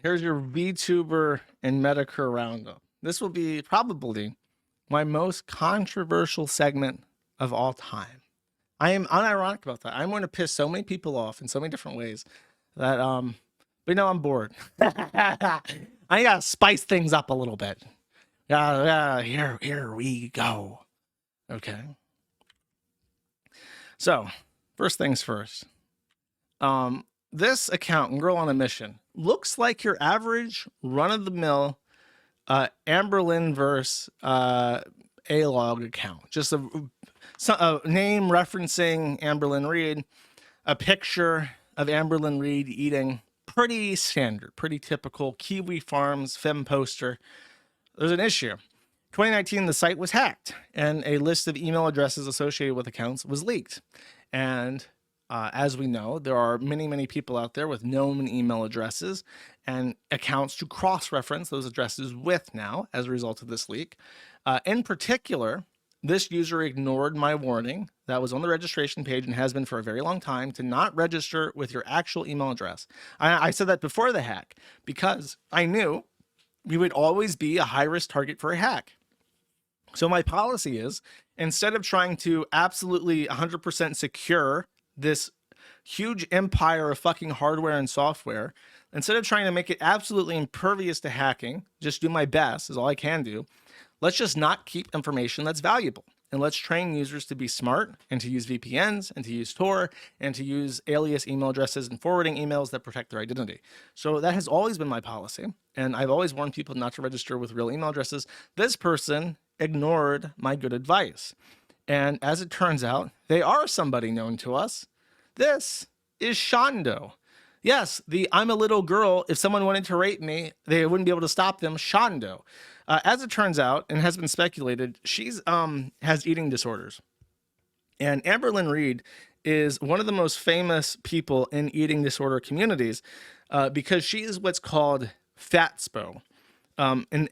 Here's your VTuber and Metokur roundup. This will be probably my most controversial segment of all time. I am unironic about that. I'm going to piss so many people off in so many different ways that but no, I'm bored. I gotta spice things up a little bit. Here we go. Okay. So, first things first. This account, Girl on a Mission, looks like your average run-of-the-mill Amberlyn verse A-log account. Just a name referencing Amberlyn Reid, a picture of Amberlyn Reid eating. Pretty standard, pretty typical Kiwi Farms femme poster. There's an issue. 2019, the site was hacked, and a list of email addresses associated with accounts was leaked. And as we know, there are many people out there with known email addresses and accounts to cross-reference those addresses with now as a result of this leak. In particular, this user ignored my warning that was on the registration page and has been for a very long time to not register with your actual email address. I said that before the hack because I knew we would always be a high-risk target for a hack. So my policy is, instead of trying to absolutely 100% secure this huge empire of fucking hardware and software, instead of trying to make it absolutely impervious to hacking, just do my best is all I can do. Let's just not keep information that's valuable. And let's train users to be smart and to use VPNs and to use Tor and to use alias email addresses and forwarding emails that protect their identity. So that has always been my policy. And I've always warned people not to register with real email addresses. This person ignored my good advice. And as it turns out, they are somebody known to us. This is Shondo. Yes, the I'm a little girl, if someone wanted to rape me, they wouldn't be able to stop them, Shondo. As it turns out, and has been speculated, she's has eating disorders. And Amberlyn Reid is one of the most famous people in eating disorder communities because she is what's called fatspo. In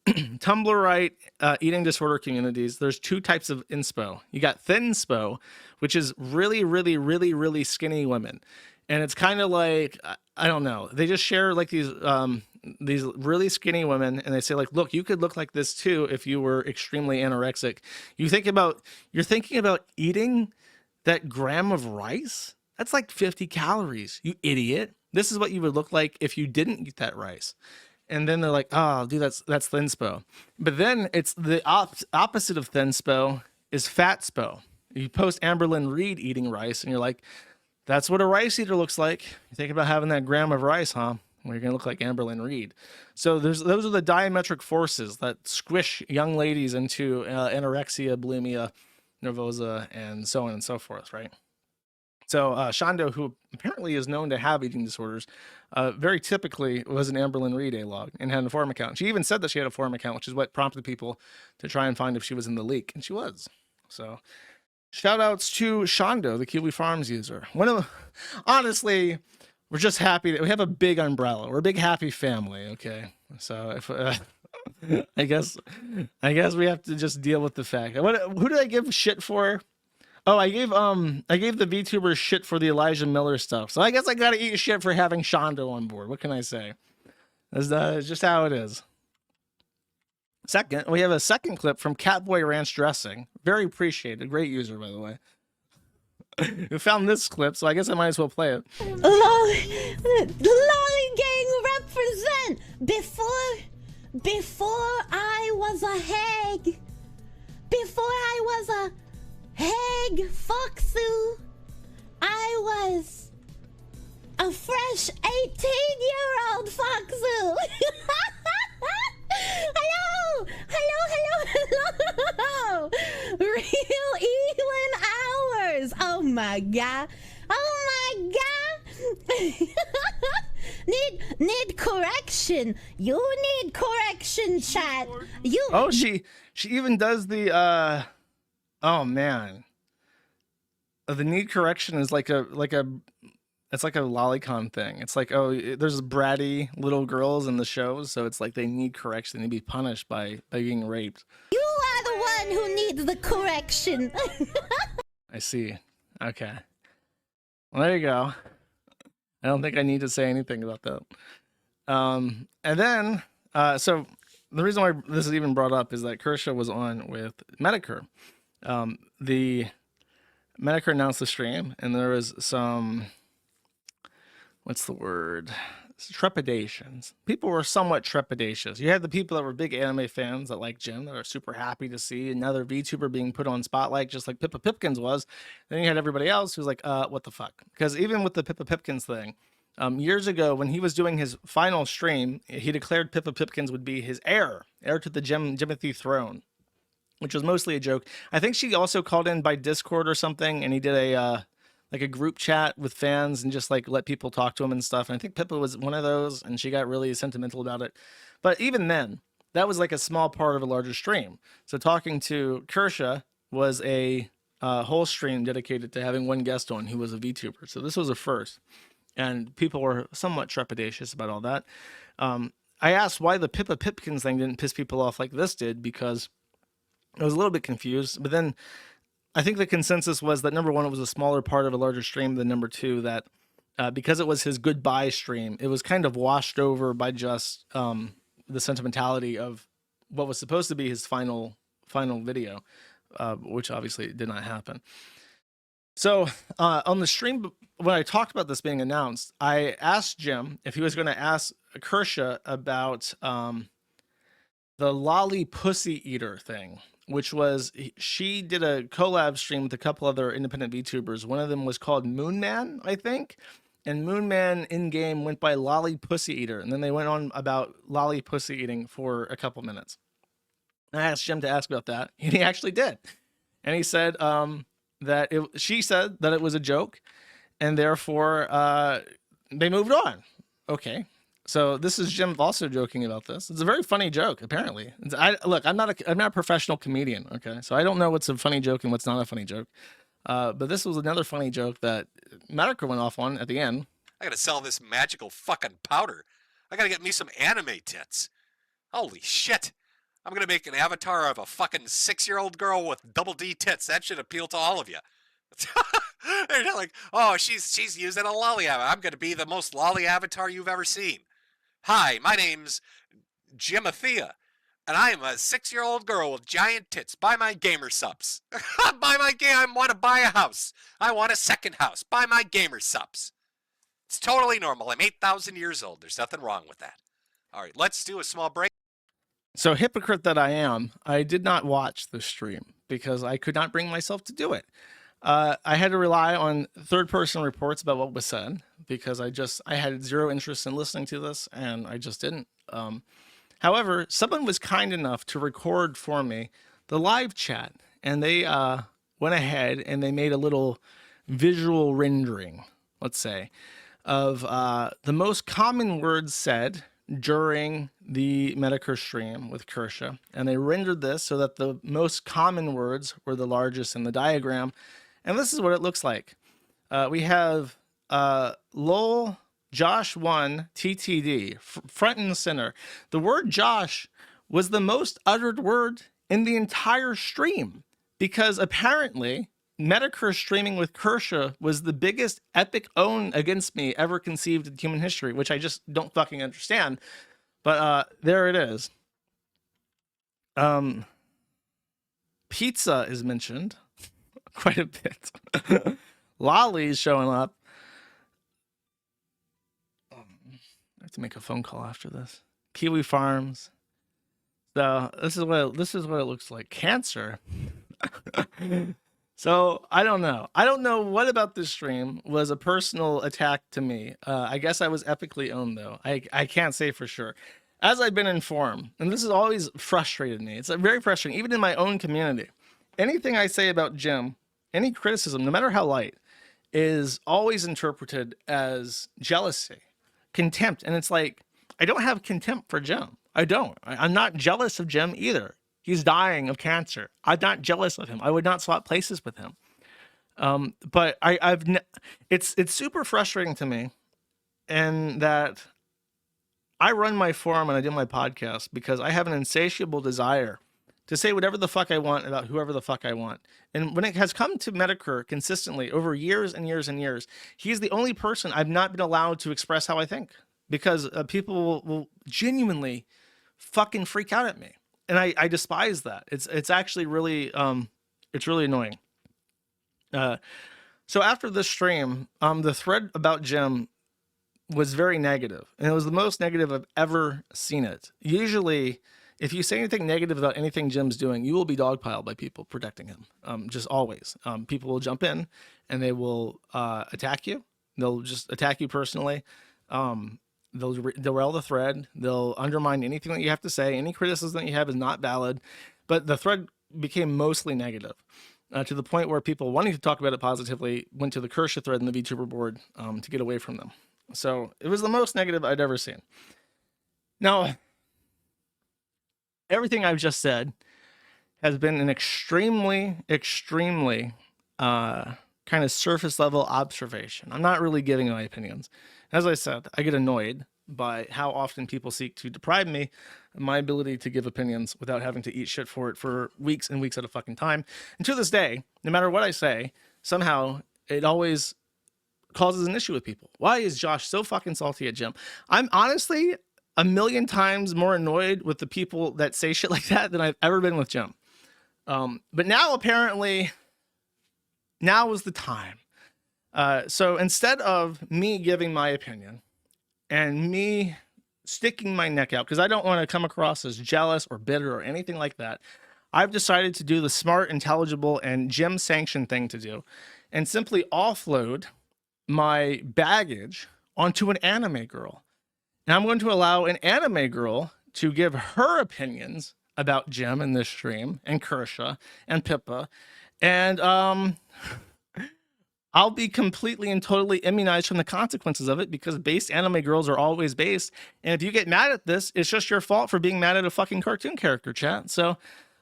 Tumblrite eating disorder communities, there's two types of inspo. You got thinspo, which is really skinny women. And it's kind of like, I don't know, they just share like these really skinny women, and they say like, look, you could look like this too if you were extremely anorexic. You're thinking about eating that gram of rice? That's like 50 calories, you idiot. This is what you would look like if you didn't eat that rice. And then they're like, oh, dude, that's thinspo. But then it's the opposite of thinspo is fatspo. You post Amberlyn Reid eating rice, and you're like, that's what a rice eater looks like. You think about having that gram of rice, huh? Well, you're going to look like Amberlyn Reid. So those are the diametric forces that squish young ladies into anorexia, bulimia, nervosa, and so on and so forth, right? So Shondo, who apparently is known to have eating disorders, very typically was an Amberlyn Reid A-log and had a forum account. She even said that she had a forum account, which is what prompted people to try and find if she was in the leak, and she was. So shout outs to Shondo, the Kiwi Farms user. Honestly, we're just happy that we have a big umbrella. We're a big happy family, okay? So if I guess we have to just deal with the fact. Who did I give shit for? Oh, I gave the VTuber shit for the Elijah Miller stuff. So I guess I gotta eat shit for having Shondo on board. What can I say? That's just how it is. Second, we have a second clip from Catboy Ranch Dressing. Very appreciated. Great user, by the way. Who found this clip, so I guess I might as well play it. Lolly gang represent! Before I was a hag, before I was a hag foxu, I was a fresh 18-year-old foxu. Hello. Real Elin hours. Oh my god. Need correction. You need correction, chat. Oh, she even does the oh man. The need correction is like a it's like a lolicon thing. It's like, oh, there's bratty little girls in the shows, so it's like they need correction. They need to be punished by being raped. You are the one who needs the correction. I see. Okay. Well, there you go. I don't think I need to say anything about that. And then, so the reason why this is even brought up is that Kershaw was on with Metokur. The Metokur announced the stream, and there was some, what's the word? Trepidations. People were somewhat trepidatious. You had the people that were big anime fans that like Jim, that are super happy to see another VTuber being put on spotlight, just like Pippa Pipkins was. Then you had everybody else who's like, what the fuck? Because even with the Pippa Pipkins thing, years ago when he was doing his final stream, he declared Pippa Pipkins would be his heir to the Jimothy throne, which was mostly a joke. I think she also called in by Discord or something, and he did a like a group chat with fans and just like let people talk to him and stuff. And I think Pippa was one of those, and she got really sentimental about it. But even then, that was like a small part of a larger stream. So talking to Kershaw was a whole stream dedicated to having one guest on who was a VTuber. So this was a first, and people were somewhat trepidatious about all that. I asked why the Pippa Pipkins thing didn't piss people off like this did, because I was a little bit confused. But then I think the consensus was that number one, it was a smaller part of a larger stream than number two, that because it was his goodbye stream, it was kind of washed over by just the sentimentality of what was supposed to be his final video, which obviously did not happen. So on the stream, when I talked about this being announced, I asked Jim if he was going to ask Kershaw about the lolly pussy eater thing, which was, she did a collab stream with a couple other independent VTubers. One of them was called Moonman, I think. And Moonman in-game went by Lolly Pussy Eater. And then they went on about Lolly Pussy Eating for a couple minutes. And I asked Jim to ask about that, and he actually did. And he said she said that it was a joke, and therefore they moved on. Okay. So this is Jim also joking about this. It's a very funny joke, apparently. Look, I'm not a professional comedian, okay? So I don't know what's a funny joke and what's not a funny joke. But this was another funny joke that Metokur went off on at the end. I gotta sell this magical fucking powder. I gotta get me some anime tits. Holy shit. I'm gonna make an avatar of a fucking 6-year-old girl with double D tits. That should appeal to all of you. They're like, oh, she's using a lolly avatar. I'm gonna be the most lolly avatar you've ever seen. Hi, my name's Jimothea, and I am a 6-year-old girl with giant tits. Buy my gamer subs. Buy my game. I want to buy a house. I want a second house. Buy my gamer subs. It's totally normal. I'm 8,000 years old. There's nothing wrong with that. All right, let's do a small break. So hypocrite that I am, I did not watch the stream because I could not bring myself to do it. I had to rely on third-person reports about what was said because I had zero interest in listening to this, and I just didn't. However, someone was kind enough to record for me the live chat, and they went ahead and they made a little visual rendering, let's say, of the most common words said during the Metokur stream with Kershaw, and they rendered this so that the most common words were the largest in the diagram. And this is what it looks like. We have lol Josh1 TTD front and center. The word Josh was the most uttered word in the entire stream because apparently Metokur streaming with Kershaw was the biggest epic own against me ever conceived in human history, which I just don't fucking understand. But there it is. Pizza is mentioned quite a bit. Lolly's showing up. I have to make a phone call after this. Kiwi Farms. So this is what it looks like. Cancer. So I don't know. I don't know what about this stream was a personal attack to me. I guess I was epically owned though. I can't say for sure. As I've been informed, and this has always frustrated me. It's very frustrating, even in my own community. Anything I say about Jim, any criticism, no matter how light, is always interpreted as jealousy, contempt. And it's like, I don't have contempt for Jim. I don't. I'm not jealous of Jim either. He's dying of cancer. I'm not jealous of him. I would not swap places with him. But it's super frustrating to me, and that I run my forum and I do my podcast because I have an insatiable desire to say whatever the fuck I want about whoever the fuck I want. And when it has come to Metokur consistently over years and years and years, he's the only person I've not been allowed to express how I think. because people will genuinely fucking freak out at me, and I despise that. It's actually really it's really annoying. So after this stream, the thread about Jim was very negative, and it was the most negative I've ever seen it. Usually, if you say anything negative about anything Jim's doing, you will be dogpiled by people protecting him. Just always. People will jump in and they will attack you. They'll just attack you personally. They'll derail the thread. They'll undermine anything that you have to say. Any criticism that you have is not valid. But the thread became mostly negative. To the point where people wanting to talk about it positively went to the Kersha thread in the VTuber board to get away from them. So it was the most negative I'd ever seen. Now, everything I've just said has been an extremely kind of surface level observation. I'm not really giving my opinions. As I said, I get annoyed by how often people seek to deprive me of my ability to give opinions without having to eat shit for it for weeks and weeks at a fucking time. And to this day, no matter what I say, somehow it always causes an issue with people. Why is Josh so fucking salty at Jim? I'm honestly a million times more annoyed with the people that say shit like that than I've ever been with Jim. But now apparently, now is the time. So instead of me giving my opinion and me sticking my neck out, because I don't want to come across as jealous or bitter or anything like that, I've decided to do the smart, intelligible, and Jim sanctioned thing to do and simply offload my baggage onto an anime girl. And I'm going to allow an anime girl to give her opinions about Jim in this stream, and Kersha, and Pippa. And I'll be completely and totally immunized from the consequences of it, because based anime girls are always based. And if you get mad at this, it's just your fault for being mad at a fucking cartoon character, chat. So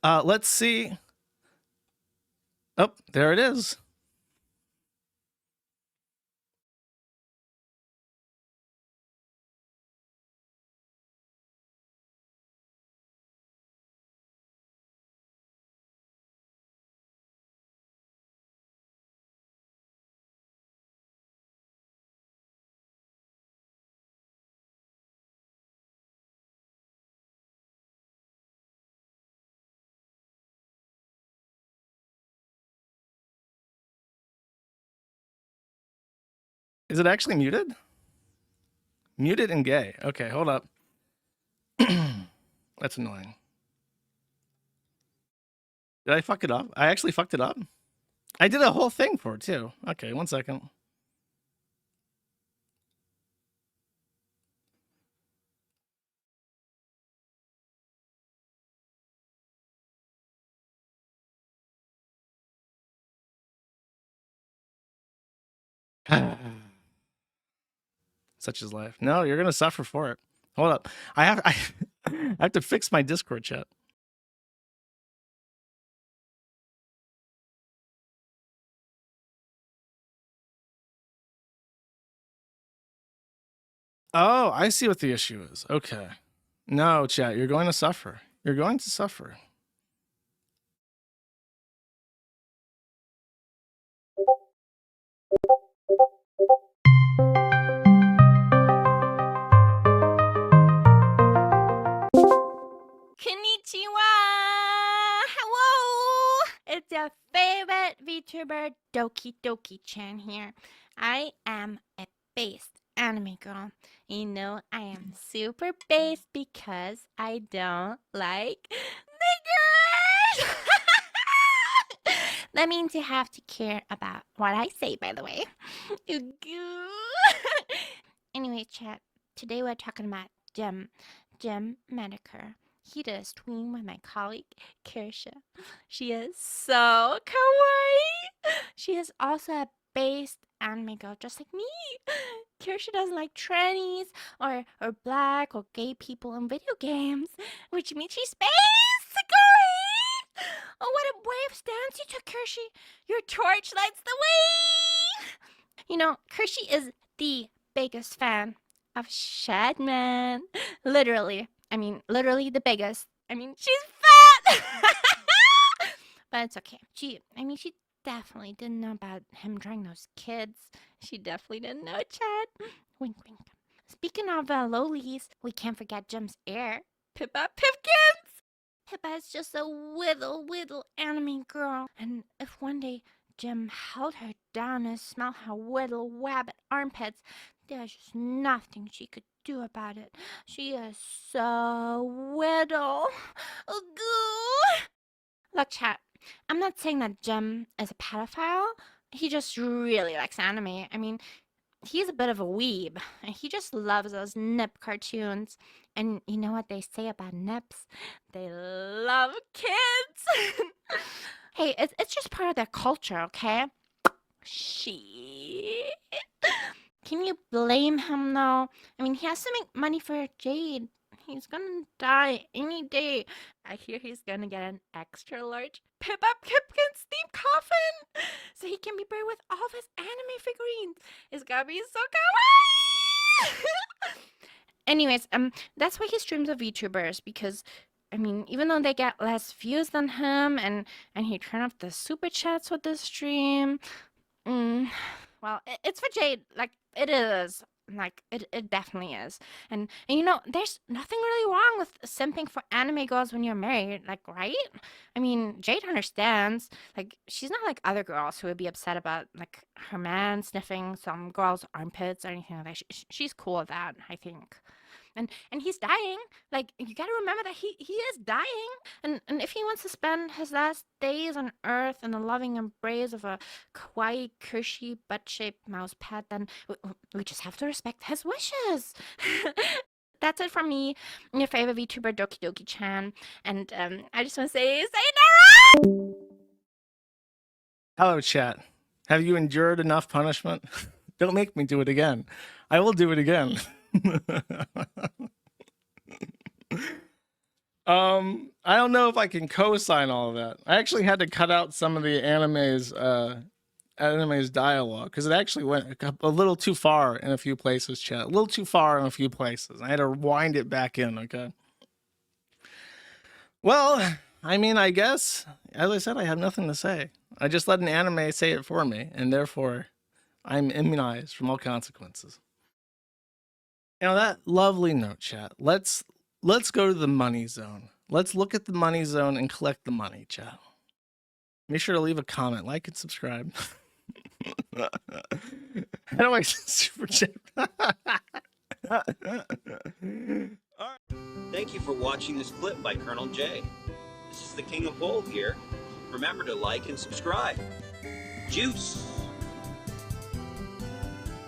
let's see. Oh, there it is. Is it actually muted? Muted and gay. Okay, hold up. That's annoying. Did I fuck it up? I actually fucked it up. I did a whole thing for it too. Okay, 1 second. Such is life. No, you're gonna suffer for it. Hold up. I have to fix my Discord chat. Oh, I see what the issue is. Okay. No, chat, you're going to suffer. You're going to suffer. Konnichiwa! Hello! It's your favorite VTuber, Doki Doki Chan here. I am a based anime girl. You know, I am super based because I don't like niggers! That means you have to care about what I say, by the way. Anyway, chat, today we're talking about Jim Metokur. He did a stream with my colleague, Kersha. She is so kawaii. She is also a based anime girl, just like me. Kersha doesn't like trannies or black or gay people in video games, which means she's basically. Oh, what a brave stance you took, Kershi. Your torch lights the way. You know, Kershi is the biggest fan of Shadman. Literally. I mean, literally the biggest. I mean, she's fat! But it's okay. She definitely didn't know about him drawing those kids. She definitely didn't know, Chad. Wink, wink. Speaking of lowlies, we can't forget Jim's heir, Pippa Pipkins. Pippa is just a little anime girl, and if one day Jim held her down and smelled her little wabbit armpits, there's just nothing she could do about it. She is so little. Look, chat, I'm not saying that Jim is a pedophile. He just really likes anime. I mean, he's a bit of a weeb, and he just loves those nip cartoons. And you know what they say about nips? They love kids. Hey, it's just part of their culture, okay? Shit. Can you blame him, though? I mean, he has to make money for Jade. He's gonna die any day. I hear he's gonna get an extra large Pippa Pipkins themed coffin so he can be buried with all of his anime figurines. It's gonna be so kawaii! Anyways, that's why he streams with VTubers, because I mean, even though they get less views than him, and he turned off the super chats with the stream, well, it's for Jade. Like, it is. Like, it definitely is. And you know, there's nothing really wrong with simping for anime girls when you're married, like, right? I mean, Jade understands. Like, she's not like other girls who would be upset about, like, her man sniffing some girl's armpits or anything like that. She's cool with that, I think. And he's dying. Like, you gotta remember that he is dying. And if he wants to spend his last days on Earth in the loving embrace of a kawaii, cushy, butt-shaped mouse pet, then we just have to respect his wishes. That's it from me, your favorite VTuber, Doki Doki Chan. And I just want to say sayonara! Hello, chat. Have you endured enough punishment? Don't make me do it again. I will do it again. I don't know if I can co-sign all of that. I actually had to cut out some of the anime's dialogue because it actually went a little too far in a few places, chat. A little too far in a few places. I had to wind it back in, okay? Well, I mean, I guess, as I said, I have nothing to say. I just let an anime say it for me, and therefore I'm immunized from all consequences. Now, that lovely note, chat. Let's go to the money zone. Let's look at the money zone and collect the money, chat. Make sure to leave a comment, like, and subscribe. How do I super chat? Thank you for watching this clip by Colonel J. This is the King of Bold here. Remember to like and subscribe. Juice!